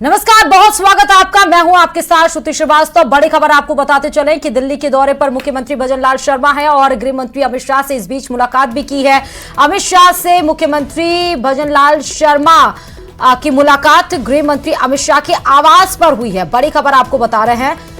नमस्कार, बहुत स्वागत है आपका। मैं हूं आपके साथ श्रुति श्रीवास्तव। बड़ी खबर आपको बताते चलें कि दिल्ली के दौरे पर मुख्यमंत्री भजनलाल शर्मा है और गृह मंत्री अमित शाह से इस बीच मुलाकात भी की है। अमित शाह से मुख्यमंत्री भजनलाल शर्मा की मुलाकात गृह मंत्री अमित शाह के आवास पर हुई है। बड़ी खबर आपको बता रहे हैं।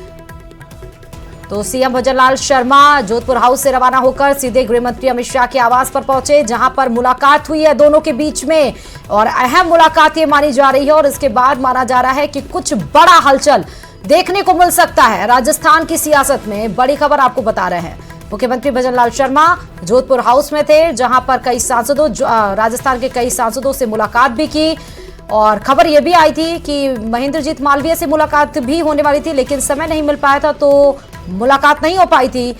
तो सीएम भजनलाल शर्मा जोधपुर हाउस से रवाना होकर सीधे गृह मंत्री अमित शाह के आवास पर पहुंचे, जहां पर मुलाकात हुई है दोनों के बीच में और अहम मुलाकात ये मानी जा रही है। और इसके बाद माना जा रहा है कि कुछ बड़ा हलचल देखने को मिल सकता है राजस्थान की सियासत में। बड़ी खबर आपको बता रहे हैं। मुख्यमंत्री भजनलाल शर्मा जोधपुर हाउस में थे, जहां पर कई सांसदों राजस्थान के कई सांसदों से मुलाकात भी की और खबर यह भी आई थी कि महेंद्रजीत मालवीय से मुलाकात भी होने वाली थी, लेकिन समय नहीं मिल पाया था तो मुलाकात नहीं हो पाई थी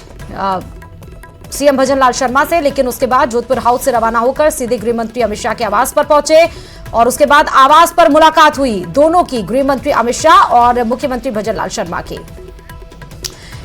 सीएम भजनलाल शर्मा से। लेकिन उसके बाद जोधपुर हाउस से रवाना होकर सीधे गृह मंत्री अमित शाह के आवास पर पहुंचे और उसके बाद आवास पर मुलाकात हुई दोनों की, गृह मंत्री अमित शाह और मुख्यमंत्री भजनलाल शर्मा की।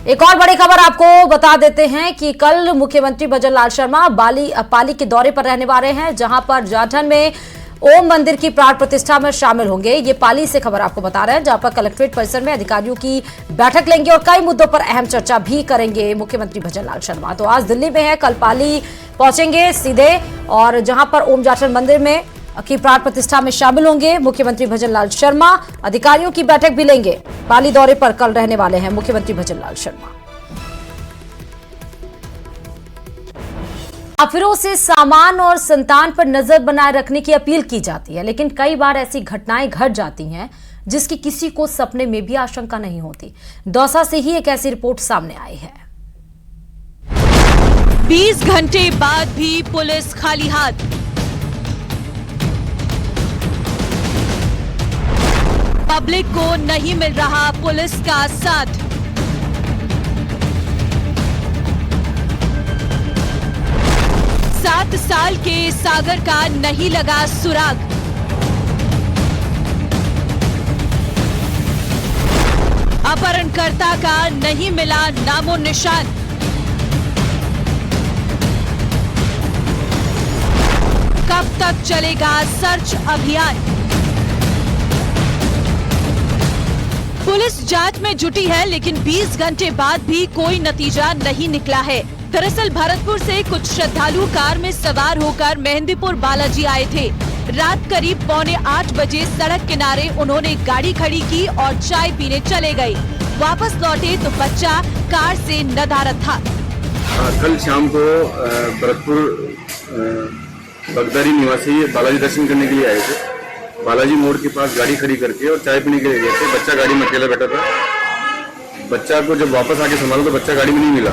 एक और बड़ी खबर आपको बता देते हैं कि कल मुख्यमंत्री भजनलाल शर्मा पाली के दौरे पर रहने वाले हैं, जहां पर जाठन में ओम मंदिर की प्राण प्रतिष्ठा में शामिल होंगे। ये पाली से खबर आपको बता रहे हैं, जहां पर कलेक्ट्रेट परिसर में अधिकारियों की बैठक लेंगे और कई मुद्दों पर अहम चर्चा भी करेंगे मुख्यमंत्री भजनलाल शर्मा। तो आज दिल्ली में है, कल पाली पहुंचेंगे सीधे और जहां पर ओम जाठन मंदिर में की प्राण प्रतिष्ठा में शामिल होंगे मुख्यमंत्री भजनलाल शर्मा। अधिकारियों की बैठक भी लेंगे। पाली दौरे पर कल रहने वाले हैं मुख्यमंत्री भजनलाल शर्मा। मुसाफिरों से सामान और संतान पर नजर बनाए रखने की अपील की जाती है, लेकिन कई बार ऐसी घटनाएं घट जाती हैं जिसकी किसी को सपने में भी आशंका नहीं होती। दौसा से ही एक ऐसी रिपोर्ट सामने आई है। 20 घंटे बाद भी पुलिस खाली हाथ। पब्लिक को नहीं मिल रहा पुलिस का साथ। सात साल के सागर का नहीं लगा सुराग। अपहरणकर्ता का नहीं मिला नामो निशान। कब तक चलेगा सर्च अभियान? पुलिस जांच में जुटी है, लेकिन 20 घंटे बाद भी कोई नतीजा नहीं निकला है। दरअसल भरतपुर से कुछ श्रद्धालु कार में सवार होकर मेहंदीपुर बालाजी आए थे। रात करीब 7:45 बजे सड़क किनारे उन्होंने गाड़ी खड़ी की और चाय पीने चले गए। वापस लौटे तो बच्चा कार से नदारद था। कल शाम को भरतपुर बगदारी निवासी बालाजी दर्शन करने के लिए आए थे। बालाजी मोड़ के पास गाड़ी खड़ी करके और चाय पीने के लिए गए थे। बच्चा गाड़ी में अकेला बैठा था। बच्चा को जब वापस आके संभाला तो बच्चा गाड़ी में नहीं मिला।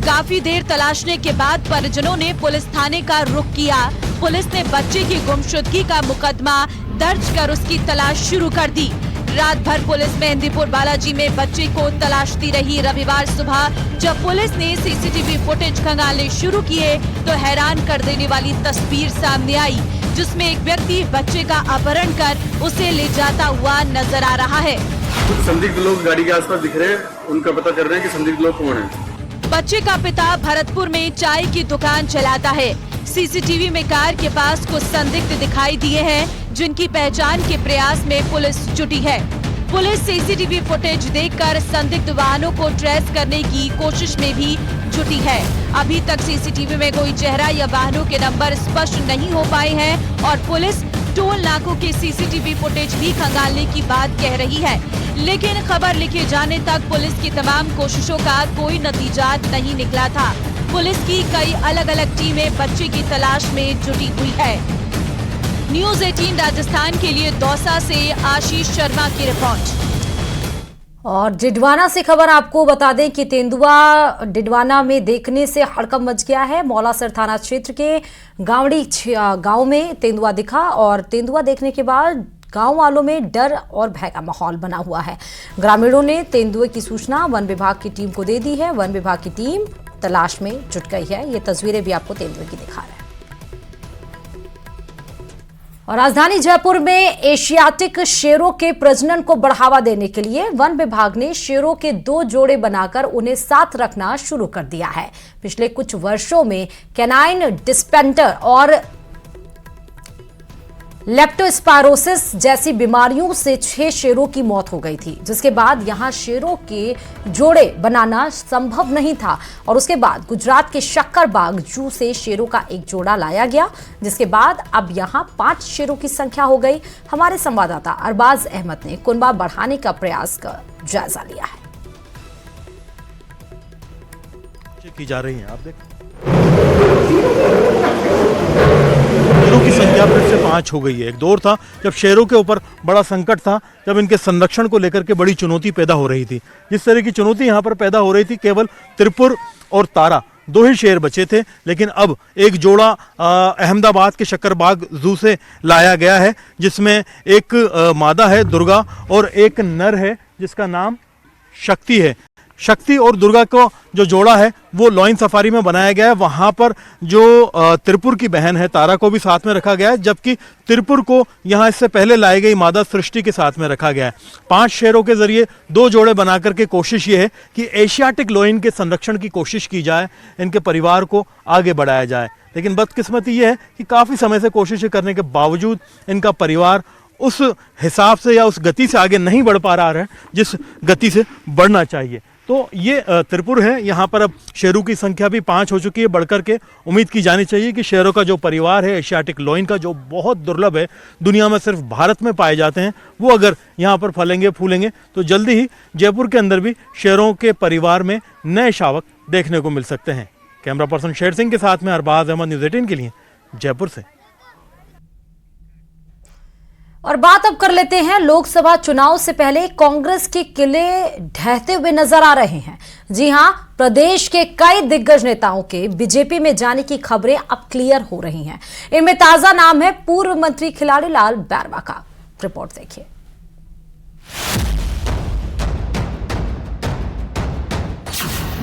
काफी देर तलाशने के बाद परिजनों ने पुलिस थाने का रुख किया। पुलिस ने बच्चे की गुमशुदगी का मुकदमा दर्ज कर उसकी तलाश शुरू कर दी। रात भर पुलिस मेहंदीपुर बालाजी में बच्चे को तलाशती रही। रविवार सुबह जब पुलिस ने सीसीटीवी फुटेज खंगालने शुरू किए तो हैरान कर देने वाली तस्वीर सामने आई, जिसमें एक व्यक्ति बच्चे का अपहरण कर उसे ले जाता हुआ नजर आ रहा है। कुछ संदिग्ध लोग गाड़ी के आसपास दिख रहे हैं, उनका पता कर रहे हैं कि संदिग्ध लोग कौन है। बच्चे का पिता भरतपुर में चाय की दुकान चलाता है। सीसीटीवी में कार के पास कुछ संदिग्ध दिखाई दिए हैं, जिनकी पहचान के प्रयास में पुलिस जुटी है। पुलिस सीसीटीवी फुटेज देखकर संदिग्ध वाहनों को ट्रेस करने की कोशिश में भी जुटी है। अभी तक सीसीटीवी में कोई चेहरा या वाहनों के नंबर स्पष्ट नहीं हो पाए हैं और पुलिस टोल नाकों के सीसीटीवी फुटेज भी खंगालने की बात कह रही है, लेकिन खबर लिखे जाने तक पुलिस की तमाम कोशिशों का कोई नतीजा नहीं निकला था। पुलिस की कई अलग अलग टीमें बच्चे की तलाश में जुटी हुई है। न्यूज़ 18 राजस्थान के लिए दौसा से आशीष शर्मा की रिपोर्ट। और डिडवाना से खबर आपको बता दें कि तेंदुआ डिडवाना में देखने से हड़कंप मच गया है। मौलासर थाना क्षेत्र के गावड़ी गांव में तेंदुआ दिखा और तेंदुआ देखने के बाद गांव वालों में डर और भय का माहौल बना हुआ है। ग्रामीणों ने तेंदुए की सूचना वन विभाग की टीम को दे दी है। वन विभाग की टीम तलाश में जुट गई है। ये तस्वीरें भी आपको तेंदुए की दिखा रहे हैं। और राजधानी जयपुर में एशियाटिक शेरों के प्रजनन को बढ़ावा देने के लिए वन विभाग ने शेरों के 2 जोड़े बनाकर उन्हें साथ रखना शुरू कर दिया है। पिछले कुछ वर्षों में कैनाइन डिस्पेंटर और लेप्टोस्पायरोसिस जैसी बीमारियों से 6 शेरों की मौत हो गई थी, जिसके बाद यहां शेरों के जोड़े बनाना संभव नहीं था और उसके बाद गुजरात के शक्करबाग जू से शेरों का एक जोड़ा लाया गया, जिसके बाद अब यहां 5 शेरों की संख्या हो गई। हमारे संवाददाता अरबाज अहमद ने कुनबा बढ़ाने का प्रयास का जायजा लिया है। की जा रही है, आप देख शेरों की संख्या फिर से 5 हो गई है। एक दौर था जब शेरों के ऊपर बड़ा संकट था, जब इनके संरक्षण को लेकर के बड़ी चुनौती पैदा हो रही थी। जिस तरह की चुनौती यहाँ पर पैदा हो रही थी, केवल त्रिपुर और तारा 2 ही शेर बचे थे, लेकिन अब एक जोड़ा अहमदाबाद के शक्करबाग जू से लाया गया है, जिसमें एक मादा है दुर्गा और एक नर है जिसका नाम शक्ति है। शक्ति और दुर्गा को जो जोड़ा है वो लॉइन सफारी में बनाया गया है। वहां पर जो त्रिपुर की बहन है तारा को भी साथ में रखा गया है, जबकि त्रिपुर को यहां इससे पहले लाई गई मादा सृष्टि के साथ में रखा गया है। 5 शेरों के जरिए 2 जोड़े बनाकर के कोशिश ये है कि एशियाटिक लॉइन के संरक्षण की कोशिश की जाए, इनके परिवार को आगे बढ़ाया जाए। लेकिन बदकिस्मती ये है कि काफ़ी समय से कोशिश करने के बावजूद इनका परिवार उस हिसाब से या उस गति से आगे नहीं बढ़ पा रहा है जिस गति से बढ़ना चाहिए। तो ये त्रिपुर है, यहाँ पर अब शेरों की संख्या भी 5 हो चुकी है बढ़कर के। उम्मीद की जानी चाहिए कि शेरों का जो परिवार है एशियाटिक लॉइन का, जो बहुत दुर्लभ है, दुनिया में सिर्फ भारत में पाए जाते हैं, वो अगर यहाँ पर फलेंगे फूलेंगे तो जल्दी ही जयपुर के अंदर भी शेरों के परिवार में नए शावक देखने को मिल सकते हैं। कैमरा पर्सन शेर सिंह के साथ में अरबाज अहमद, न्यूज़ 18 के लिए जयपुर से। और बात अब कर लेते हैं लोकसभा चुनाव से पहले कांग्रेस के किले ढहते हुए नजर आ रहे हैं। जी हां, प्रदेश के कई दिग्गज नेताओं के बीजेपी में जाने की खबरें अब क्लियर हो रही हैं। इनमें ताजा नाम है पूर्व मंत्री खिलाड़ी लाल बैरवा का। रिपोर्ट देखिए।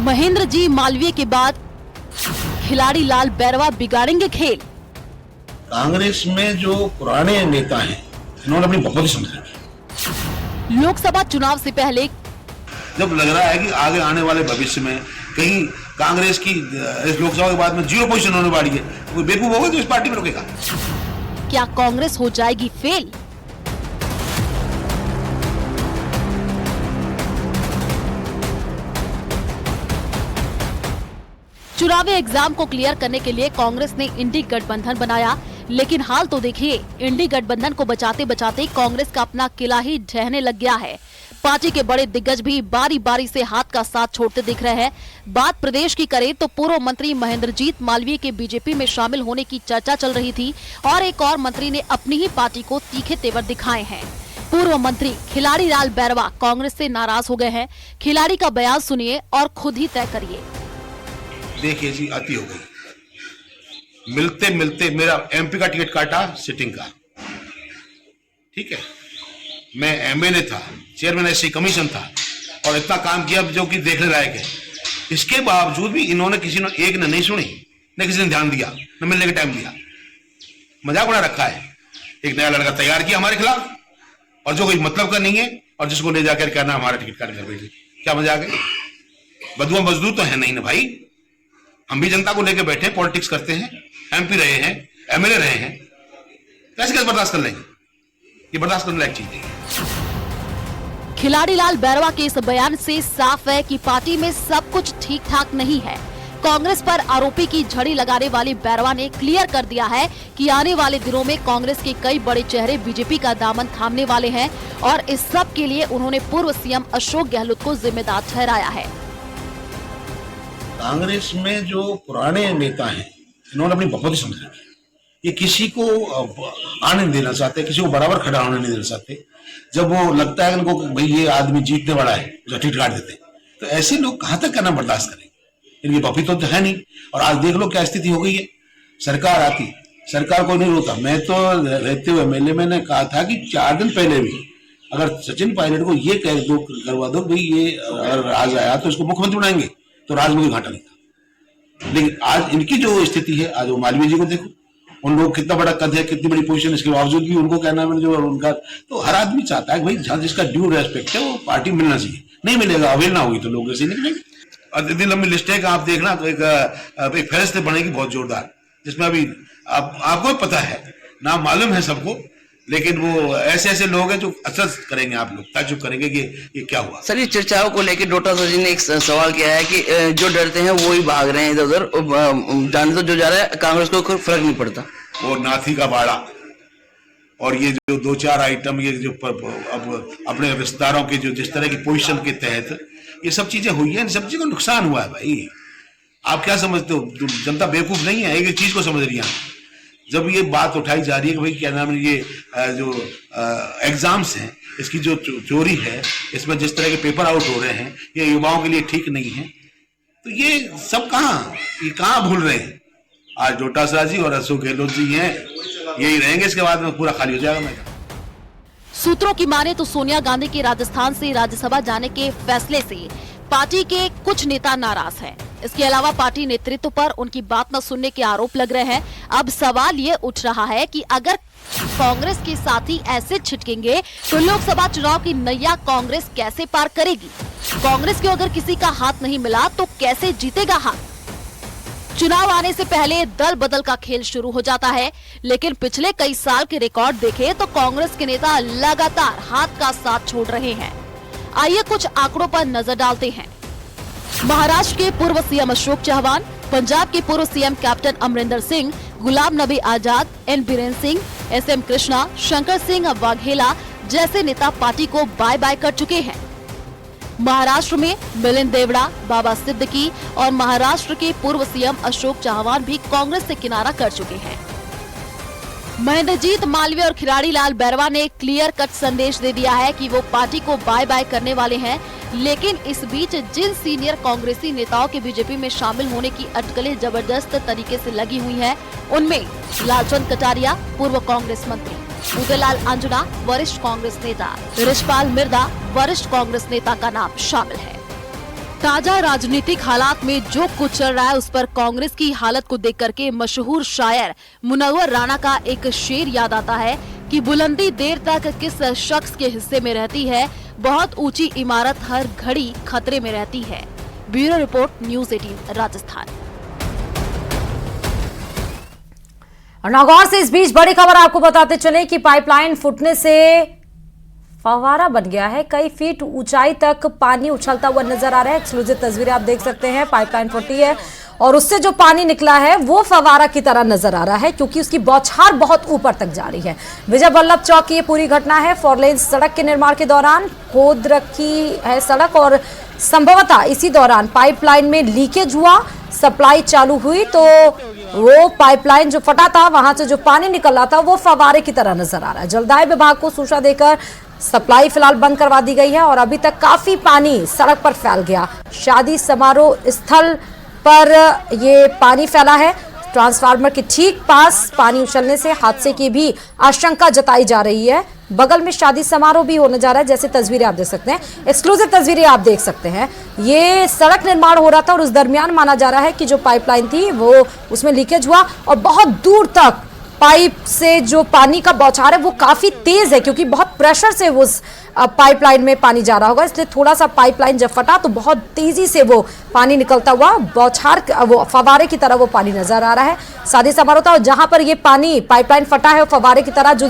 महेंद्र जी मालवीय के बाद खिलाड़ी लाल बैरवा बिगाड़ेंगे खेल। कांग्रेस में जो पुराने नेता हैं इन्होंने अपनी बहुत समझा। लोकसभा चुनाव से पहले जब लग रहा है कि आगे आने वाले भविष्य में कहीं कांग्रेस की इस लोकसभा के बाद में 0 पोजीशन होने वाली है, कोई बेवकूफ होगा तो इस पार्टी में रुकेगा। क्या कांग्रेस हो जाएगी फेल? चुनावी एग्जाम को क्लियर करने के लिए कांग्रेस ने इंडी गठबंधन बनाया, लेकिन हाल तो देखिए, इंडी गठबंधन को बचाते बचाते कांग्रेस का अपना किला ही ढहने लग गया है। पार्टी के बड़े दिग्गज भी बारी बारी से हाथ का साथ छोड़ते दिख रहे हैं। बात प्रदेश की करें तो पूर्व मंत्री महेंद्रजीत मालवीय के बीजेपी में शामिल होने की चर्चा चल रही थी और एक और मंत्री ने अपनी ही पार्टी को तीखे तेवर दिखाए हैं। पूर्व मंत्री खिलाड़ी लाल बैरवा कांग्रेस से नाराज हो गए हैं। खिलाड़ी का बयान सुनिए और खुद ही तय करिए। देखिए जी, अति हो गई। मिलते मिलते मेरा एमपी का टिकट काटा सिटिंग का, ठीक है। मैं एमएलए था, चेयरमैन एससी कमीशन था और इतना काम किया जो कि देखने लायक है। इसके बावजूद भी इन्होंने किसी ने एक ने नहीं सुनी, न किसी ने ध्यान दिया, न मिलने का टाइम दिया। मजाक बना रखा है। एक नया लड़का तैयार किया हमारे खिलाफ और जो कोई मतलब का नहीं है और जिसको ले जाकर कहना हमारा टिकट काट कर बैठे। क्या मजाक है? बदुआ मजदूर तो है नहीं ना भाई। हम भी जनता को लेकर बैठे, पॉलिटिक्स करते हैं, एमपी रहे हैं, एमएलए रहे हैं, कैसे बर्दाश्त कर लेंगे? ये बर्दाश्त करने लायक चीज है। खिलाड़ी लाल बैरवा के इस बयान से साफ है कि पार्टी में सब कुछ ठीक ठाक नहीं है। कांग्रेस पर आरोपी की झड़ी लगाने वाले बैरवा ने क्लियर कर दिया है कि आने वाले दिनों में कांग्रेस के कई बड़े चेहरे बीजेपी का दामन थामने वाले हैं और इस सब के लिए उन्होंने पूर्व सीएम अशोक गहलोत को जिम्मेदार ठहराया है। कांग्रेस में जो पुराने नेता हैं इन्होंने अपनी बहुत समझा। ये किसी को आने नहीं देना चाहते, किसी को बराबर खड़ा होने नहीं देना चाहते। जब वो लगता है इनको भाई ये आदमी जीतने वाला है तो टिकट काट देते। तो ऐसे लोग कहां तक करना बर्दाश्त करें? इनकी पपी तो है नहीं। और आज देख लो क्या स्थिति हो गई है। सरकार आती, सरकार को नहीं रोता। मैं तो रहते हुए एमएलए मैंने कहा था कि 4 दिन पहले भी अगर सचिन पायलट को ये कह दो, करवा दो भाई ये अगर राज आया तो इसको मुख्यमंत्री बनाएंगे, तो राज में कोई घाटा नहीं था। लेकिन आज इनकी जो स्थिति है, आज वो मालवीय जी को देखो, उन लोग कितना बड़ा कद है, कितनी बड़ी पोजीशन, इसके बावजूद भी उनको कहना है जो उनका। तो हर आदमी चाहता है भाई जहां जिसका ड्यू रेस्पेक्ट है वो पार्टी मिलना चाहिए। नहीं मिलेगा, अवेलना होगी तो लोग ऐसे निकलेंगे। और इतनी लंबी लिस्ट है कि आप देखना तो एक फहरिस्त बनेगी बहुत जोरदार, जिसमें अभी आपको पता है नाम मालूम है सबको, लेकिन वो ऐसे ऐसे लोग हैं जो असर करेंगे, आप लोग ताज्जुब करेंगे कि ये क्या हुआ। सर, ये चर्चाओं को लेकर डॉक्टर सर जी ने एक सवाल किया है कि जो डरते हैं वो ही भाग रहे हैं इधर उधर, जाने तो जो जा रहा है कांग्रेस को कोई फर्क नहीं पड़ता। वो नाथी का बाड़ा और ये जो 2-4 आइटम, ये जो अब अपने रिश्तेदारों के जो जिस तरह की पोजीशन के तहत ये सब चीजें हुई हैं, इन सब चीजों को नुकसान हुआ है भाई। आप क्या समझते हो, जनता बेवकूफ नहीं है, एक चीज को समझ रही है। जब ये बात उठाई जा रही है कि भाई क्या नाम है, ये जो एग्जाम्स हैं, इसकी जो चोरी है, इसमें जिस तरह के पेपर आउट हो रहे हैं, ये युवाओं के लिए ठीक नहीं है, तो ये सब कहाँ भूल रहे हैं। आज डोटा शाह जी और अशोक गहलोत जी हैं, यही रहेंगे, इसके बाद में पूरा खाली हो जाएगा मैदान। सूत्रों की माने तो सोनिया गांधी के राजस्थान से राज्यसभा जाने के फैसले से पार्टी के कुछ नेता नाराज हैं। इसके अलावा पार्टी नेतृत्व पर उनकी बात न सुनने के आरोप लग रहे हैं। अब सवाल ये उठ रहा है कि अगर कांग्रेस के साथी ऐसे छिटकेंगे तो लोकसभा चुनाव की नैया कांग्रेस कैसे पार करेगी? कांग्रेस को अगर किसी का हाथ नहीं मिला तो कैसे जीतेगा हाथ? चुनाव आने से पहले दल बदल का खेल शुरू हो जाता है, लेकिन पिछले कई साल के रिकॉर्ड देखें तो कांग्रेस के नेता लगातार हाथ का साथ छोड़ रहे हैं। आइए कुछ आंकड़ों पर नजर डालते हैं। महाराष्ट्र के पूर्व सीएम अशोक चव्हाण, पंजाब के पूर्व CM captain Amarinder Singh, Ghulam Nabi Azad, N Biren Singh, SM Krishna, Shankar Singh Vaghela जैसे नेता पार्टी को बाय बाय कर चुके हैं। महाराष्ट्र में मिलिंद देवड़ा, बाबा सिद्दीकी और महाराष्ट्र के पूर्व सीएम अशोक चव्हाण भी कांग्रेस से किनारा कर चुके हैं। महेंद्रजीत मालवीय और खिलाड़ी लाल बैरवा ने क्लियर कट संदेश दे दिया है कि वो पार्टी को बाय बाय करने वाले हैं, लेकिन इस बीच जिन सीनियर कांग्रेसी नेताओं के बीजेपी में शामिल होने की अटकलें जबरदस्त तरीके से लगी हुई हैं, उनमें लालचंद कटारिया, पूर्व कांग्रेस मंत्री, उदयलाल अंजना, वरिष्ठ कांग्रेस नेता, रिशपाल मिर्दा, वरिष्ठ कांग्रेस नेता का नाम शामिल है। ताजा राजनीतिक हालात में जो कुछ चल रहा है उस पर कांग्रेस की हालत को देख करके मशहूर शायर मुनव्वर राणा का एक शेर याद आता है कि बुलंदी देर तक किस शख्स के हिस्से में रहती है, बहुत ऊंची इमारत हर घड़ी खतरे में रहती है। Bureau report, news 18 Rajasthan. और नागौर से इस बीच बड़ी खबर आपको बताते चले कि पाइपलाइन फूटने से फव्वारा बन गया है। कई फीट ऊंचाई तक पानी उछलता हुआ नजर आ रहा है। एक्सक्लूसिव तस्वीरें आप देख सकते हैं। पाइपलाइन फटी है और उससे जो पानी निकला है वो फव्वारा की तरह नजर आ रहा है, क्योंकि उसकी बौछार बहुत ऊपर तक जा रही है। विजय वल्लभ चौक की ये पूरी घटना है। 4 लेन सड़क के निर्माण के दौरान खोद रखी है सड़क और संभवतः इसी दौरान पाइपलाइन में लीकेज हुआ, सप्लाई चालू हुई तो वो पाइपलाइन जो फटा था वहां से जो पानी निकल रहा था वो फव्वारे की तरह नजर आ रहा है। जलदाय विभाग को सूचना देकर सप्लाई फिलहाल बंद करवा दी गई है और अभी तक काफी पानी सड़क पर फैल गया। शादी समारोह स्थल पर ये पानी फैला है। ट्रांसफार्मर के ठीक पास पानी उछलने से हादसे की भी आशंका जताई जा रही है। बगल में शादी समारोह भी होने जा रहा है, जैसे तस्वीरें आप देख सकते हैं। एक्सक्लूसिव तस्वीरें आप देख सकते हैं। ये सड़क निर्माण हो रहा था और उस दरमियान माना जा रहा है कि जो पाइपलाइन थी वो उसमें लीकेज हुआ और बहुत दूर तक पाइप से जो पानी का बौछार है वो काफी तेज है, क्योंकि बहुत प्रेशर से वो पाइपलाइन में पानी जा रहा होगा, इसलिए थोड़ा सा पाइपलाइन जब फटा तो बहुत तेजी से वो पानी निकलता हुआ बौछार वो फव्वारे की तरह वो पानी नजर आ रहा है। शादी समारोह था और जहां पर ये पानी पाइपलाइन फटा है और फव्वारे की तरह जो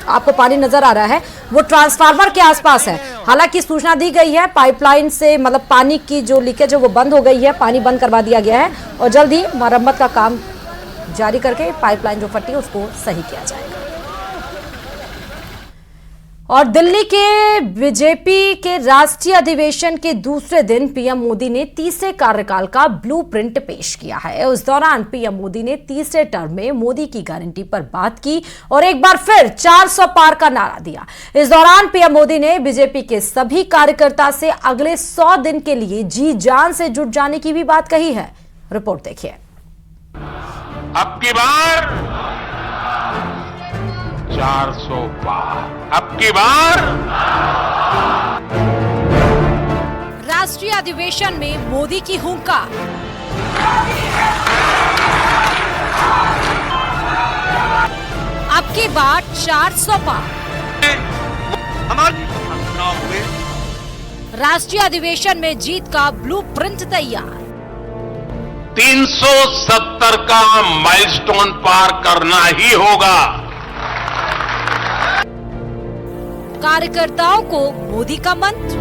आपको पानी नजर आ रहा है वो ट्रांसफार्मर के आसपास है। हालांकि सूचना दी गई है पाइपलाइन से मतलब पानी की जो लीकेज है वो बंद हो गई है, पानी बंद करवा दिया गया है और जल्द ही मरम्मत का काम जारी करके पाइपलाइन जो फटी है उसको सही किया जाएगा। और दिल्ली के बीजेपी के राष्ट्रीय अधिवेशन के दूसरे दिन पीएम मोदी ने तीसरे कार्यकाल का ब्लूप्रिंट पेश किया है। उस दौरान पीएम मोदी ने तीसरे टर्म में मोदी की गारंटी पर बात की और एक बार फिर 400 पार का नारा दिया। इस दौरान पीएम मोदी ने बीजेपी के सभी कार्यकर्ता से अगले 100 दिन के लिए जी जान से जुट जाने की भी बात कही है। रिपोर्ट देखिए। अब की बार 400 पार, अब की बार राष्ट्रीय अधिवेशन में मोदी की हुंकार। अब की बार 400 पार। हमारे चुनाव हुए, राष्ट्रीय अधिवेशन में जीत का ब्लूप्रिंट तैयार। 370 का माइलस्टोन पार करना ही होगा। कार्यकर्ताओं को मोदी का मंत्र।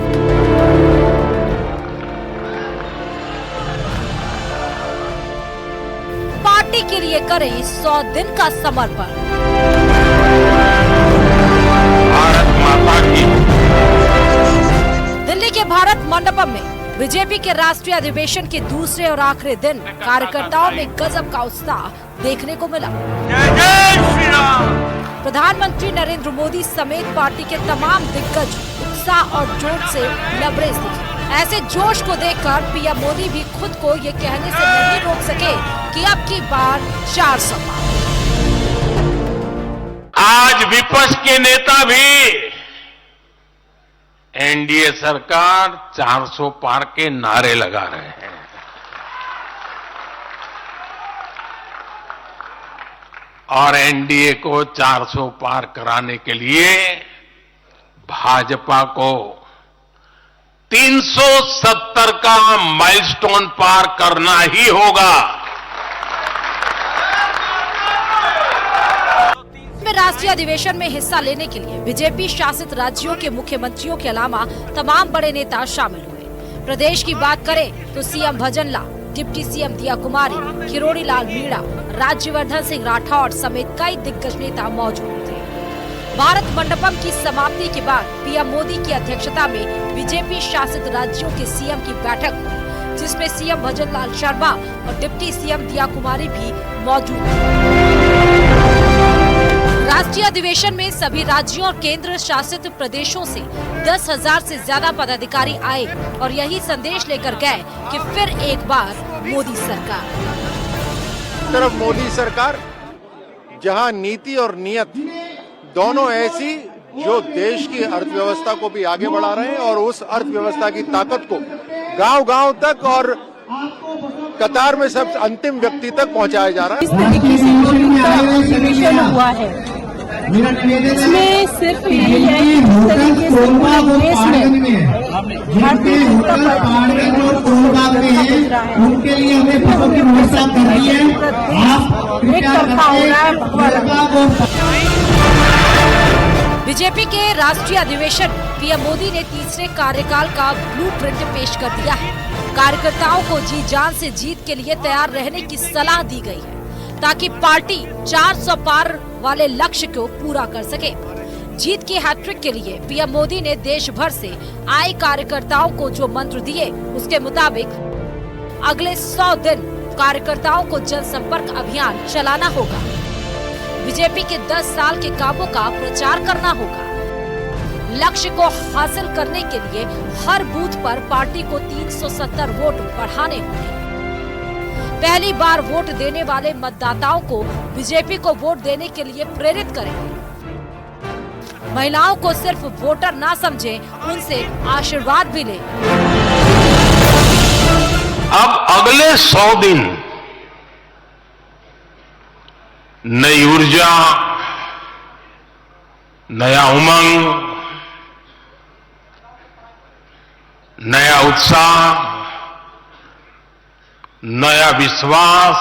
पार्टी के लिए करें 100 दिन का समर्पण। भारत माता की। दिल्ली के भारत मंडपम में बीजेपी के राष्ट्रीय अधिवेशन के दूसरे और आखिरी दिन कार्यकर्ताओं में गजब का उत्साह देखने को मिला। जय जय श्री राम। प्रधानमंत्री नरेंद्र मोदी समेत पार्टी के तमाम दिग्गज उत्साह और जोश से लबरेज दिखे। ऐसे जोश को देखकर पीएम मोदी भी खुद को ये कहने से नहीं रोक सके कि अब की बार 400 पार। आज विपक्ष के नेता भी एनडीए सरकार 400 पार के नारे लगा रहे हैं। और एनडीए को 400 पार कराने के लिए भाजपा को 370 का माइलस्टोन पार करना ही होगा। में राष्ट्रीय अधिवेशन में हिस्सा लेने के लिए बीजेपी शासित राज्यों के मुख्यमंत्रियों के अलावा तमाम बड़े नेता शामिल हुए। प्रदेश की बात करें तो सीएम भजन लाल, डिप्टी सीएम दिया कुमारी, किरोड़ी लाल मीणा, राज्यवर्धन सिंह राठौड़ समेत कई दिग्गज नेता मौजूद थे। भारत मंडपम की समाप्ति के बाद पीएम मोदी की अध्यक्षता में बीजेपी शासित राज्यों के सीएम की बैठक हुई, जिसमें सीएम भजन लाल शर्मा और डिप्टी सीएम दिया कुमारी भी मौजूद थे। राष्ट्रीय अधिवेशन में सभी राज्यों और केंद्र शासित प्रदेशों से 10,000 से ज्यादा पदाधिकारी आए और यही संदेश लेकर गए कि फिर एक बार मोदी सरकार। तरफ मोदी सरकार, जहां नीति और नियत दोनों ऐसी जो देश की अर्थव्यवस्था को भी आगे बढ़ा रहे हैं और उस अर्थव्यवस्था की ताकत को गांव-गांव तक और कतार में सब अंतिम व्यक्ति तक पहुंचाया जा रहा है। इस तरीके से अधिवेशन हुआ है, इसमें सिर्फ यही है कि जिस तरीके से पूरे देश में भारतीय जनता पार्टी उनके लिए हमें पदों की व्यवस्था करनी है। आप एक तरफा हो रहा है भगवान। बीजेपी के राष्ट्रीय अधिवेशन पीएम मोदी ने तीसरे कार्यकाल का ब्लूप्रिंट पेश कर दिया है। कार्यकर्ताओं को जी जान से जीत के लिए तैयार रहने की सलाह दी गई है ताकि पार्टी 400 पार वाले लक्ष्य को पूरा कर सके। जीत की हैट्रिक के लिए पीएम मोदी ने देश भर से आए कार्यकर्ताओं को जो मंत्र दिए उसके मुताबिक अगले 100 दिन कार्यकर्ताओं को जनसंपर्क अभियान चलाना होगा। बीजेपी के 10 साल के कामों का प्रचार करना होगा। लक्ष्य को हासिल करने के लिए हर बूथ पर पार्टी को 370 वोट बढ़ाने होंगे। पहली बार वोट देने वाले मतदाताओं को बीजेपी को वोट देने के लिए प्रेरित करेंगे। महिलाओं को सिर्फ वोटर ना समझें, उनसे आशीर्वाद भी लें। अब अगले 100 दिन नई ऊर्जा, नया उमंग, नया उत्साह, नया विश्वास,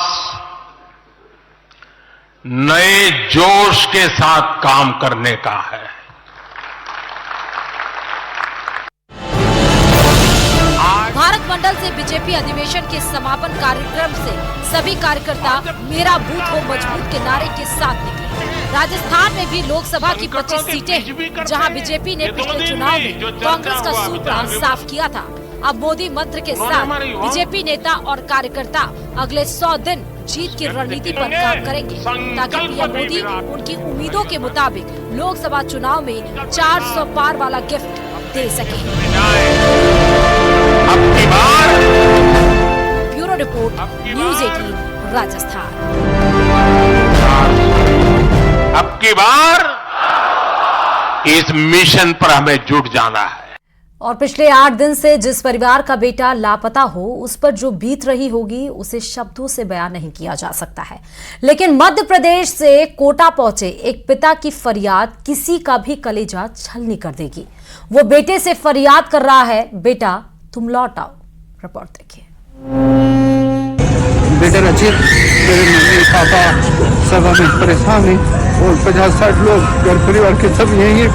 नए जोश के साथ काम करने का है। भारत मंडल से बीजेपी अधिवेशन के समापन कार्यक्रम से सभी कार्यकर्ता मेरा बूथ हो मजबूत के नारे के साथ निकले। राजस्थान में भी लोकसभा की 25 सीटें हैं, जहां बीजेपी ने पिछले चुनाव में कांग्रेस का सूत्र साफ किया था। अब मोदी मंत्र के साथ बीजेपी नेता और कार्यकर्ता अगले 100 दिन जीत की रणनीति पर काम करेंगे ताकि पीएम मोदी उनकी उम्मीदों के मुताबिक लोकसभा चुनाव में 400 पार वाला गिफ्ट दे सके। Bureau report, news 18 Rajasthan. अब की बार इस मिशन पर हमें जुट जाना है। और पिछले 8 दिन से जिस परिवार का बेटा लापता हो उस पर जो बीत रही होगी उसे शब्दों से बयान नहीं किया जा सकता है। लेकिन मध्य प्रदेश से कोटा पहुंचे एक पिता की फरियाद किसी का भी कलेजा छलनी कर देगी। वो बेटे से फरियाद कर रहा है, बेटा तुम लौट आओ। रिपोर्ट देखिए। बेटा रचित, मेरे मम्मी पापा सब हमें परेशान है और 50-60 लोग घर परिवार के सब यही है।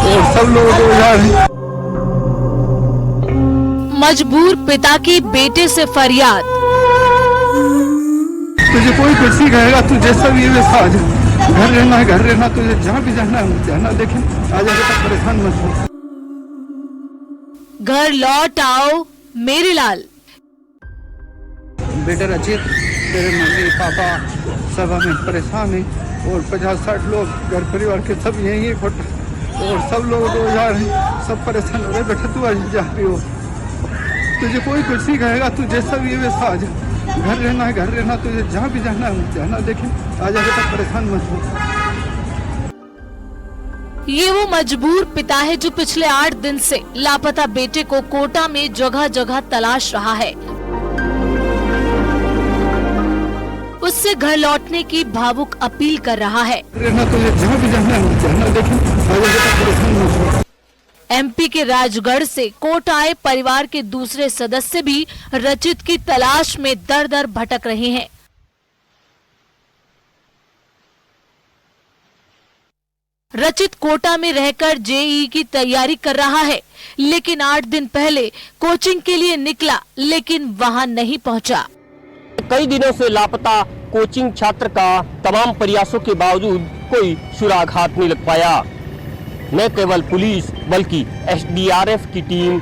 और सब लोग रोजगार हैं। मजबूर पिता की बेटे से फरियाद। तुझे कोई कुछ नहीं कहेगा, तू जैसा भी है वैसा आ जा। घर रहना है घर रहना, तुझे जहाँ भी जाना है जाना, लेकिन आ जाएगा तक परेशान मत हो। घर लौट आओ मेरे लाल। बेटा रचित, तेरे मम्मी पापा सब हमें परेशान हैं और 50-60 लोग घर परिवार के सब यही है और सब लोग रोजगार हैं, सब परेशान हो रहे। बेटा तू आज जहाँ भी हो, तुझे कोई कुछ नहीं कहेगा, तू जैसा भी है वैसा आ जा। घर रहना है घर रहना, तुझे जहाँ भी जाना है जाना, लेकिन आ जाएगा तक परेशान मत हो। ये वो मजबूर पिता है जो पिछले 8 दिन से लापता बेटे को कोटा में जगह जगह तलाश रहा है। उससे घर लौटने की भावुक अपील कर रहा है। रहना तुझे जहाँ भी जाना है जाना, लेकिन आ जाएगा तक परेशान मत हो। एमपी के राजगढ़ से कोटा आए परिवार के दूसरे सदस्य भी रचित की तलाश में दर दर भटक रहे हैं। रचित कोटा में रहकर जेईई की तैयारी कर रहा है, लेकिन 8 दिन पहले कोचिंग के लिए निकला, लेकिन वहां नहीं पहुंचा। कई दिनों से लापता कोचिंग छात्र का तमाम प्रयासों के बावजूद कोई सुराग हाथ नहीं लग पाया। न केवल पुलिस बल्कि एसडीआरएफ की टीम,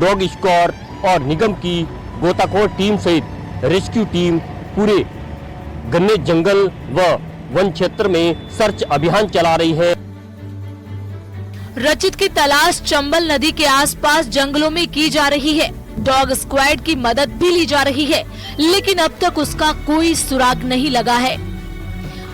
डॉग स्क्वाड और निगम की गोताखोर टीम सहित रेस्क्यू टीम पूरे घने जंगल व वन क्षेत्र में सर्च अभियान चला रही है। रचित की तलाश चंबल नदी के आसपास जंगलों में की जा रही है। डॉग स्क्वाड की मदद भी ली जा रही है, लेकिन अब तक उसका कोई सुराग नहीं लगा है।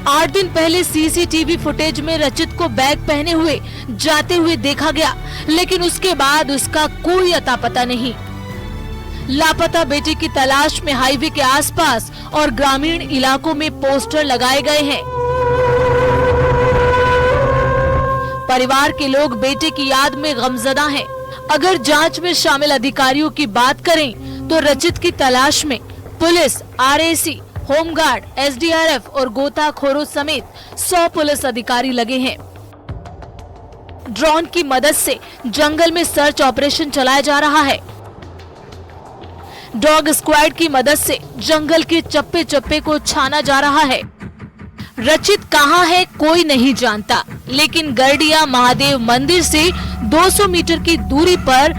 8 दिन पहले सीसीटीवी फुटेज में रचित को बैग पहने हुए जाते हुए देखा गया, लेकिन उसके बाद उसका कोई अता पता नहीं। लापता बेटे की तलाश में हाईवे के आसपास और ग्रामीण इलाकों में पोस्टर लगाए गए हैं। परिवार के लोग बेटे की याद में गमजदा हैं। अगर जांच में शामिल अधिकारियों की बात करें तो रचित की तलाश में पुलिस, आरएसी, होमगार्ड, एसडीआरएफ और गोताखोरों समेत 100 पुलिस अधिकारी लगे हैं। ड्रोन की मदद से जंगल में सर्च ऑपरेशन चलाया जा रहा है। डॉग स्क्वाड की मदद से जंगल के चप्पे चप्पे को छाना जा रहा है। रचित कहां है कोई नहीं जानता, लेकिन गरडिया महादेव मंदिर से 200 मीटर की दूरी पर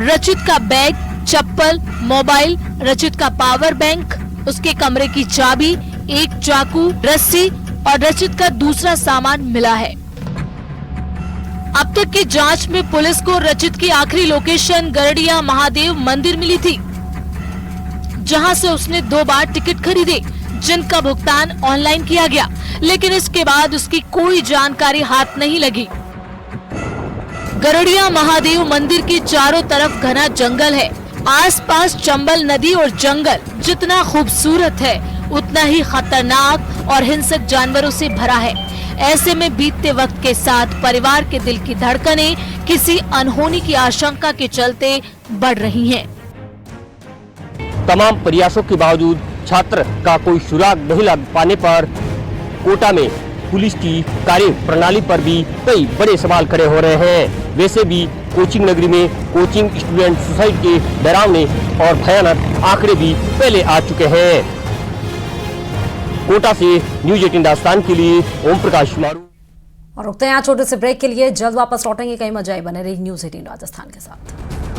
रचित का बैग, चप्पल, मोबाइल, रचित का पावर बैंक, उसके कमरे की चाबी, एक चाकू, रस्सी और रचित का दूसरा सामान मिला है। अब तक की जांच में पुलिस को रचित की आखिरी लोकेशन गरडिया महादेव मंदिर मिली थी, जहां से उसने 2 बार टिकट खरीदे, जिनका भुगतान ऑनलाइन किया गया, लेकिन इसके बाद उसकी कोई जानकारी हाथ नहीं लगी। गरडिया महादेव मंदिर के चारों तरफ घना जंगल है। आसपास चंबल नदी और जंगल जितना खूबसूरत है, उतना ही खतरनाक और हिंसक जानवरों से भरा है। ऐसे में बीतते वक्त के साथ परिवार के दिल की धड़कनें किसी अनहोनी की आशंका के चलते बढ़ रही हैं। तमाम प्रयासों के बावजूद छात्र का कोई सुराग नहीं लग पाने पर कोटा में पुलिस की कार्य प्रणाली पर भी कई बड़े सवाल खड़े हो रहे हैं। वैसे भी कोचिंग नगरी में कोचिंग स्टूडेंट सुसाइड के डरावने और भयानक आंकड़े भी पहले आ चुके हैं। कोटा से न्यूज 18 राजस्थान के लिए ओम प्रकाश मारू। और रुकते हैं यहाँ छोटे से ब्रेक के लिए, जल्द वापस लौटेंगे। कहीं मत जाए, बने रही न्यूज 18 राजस्थान के साथ।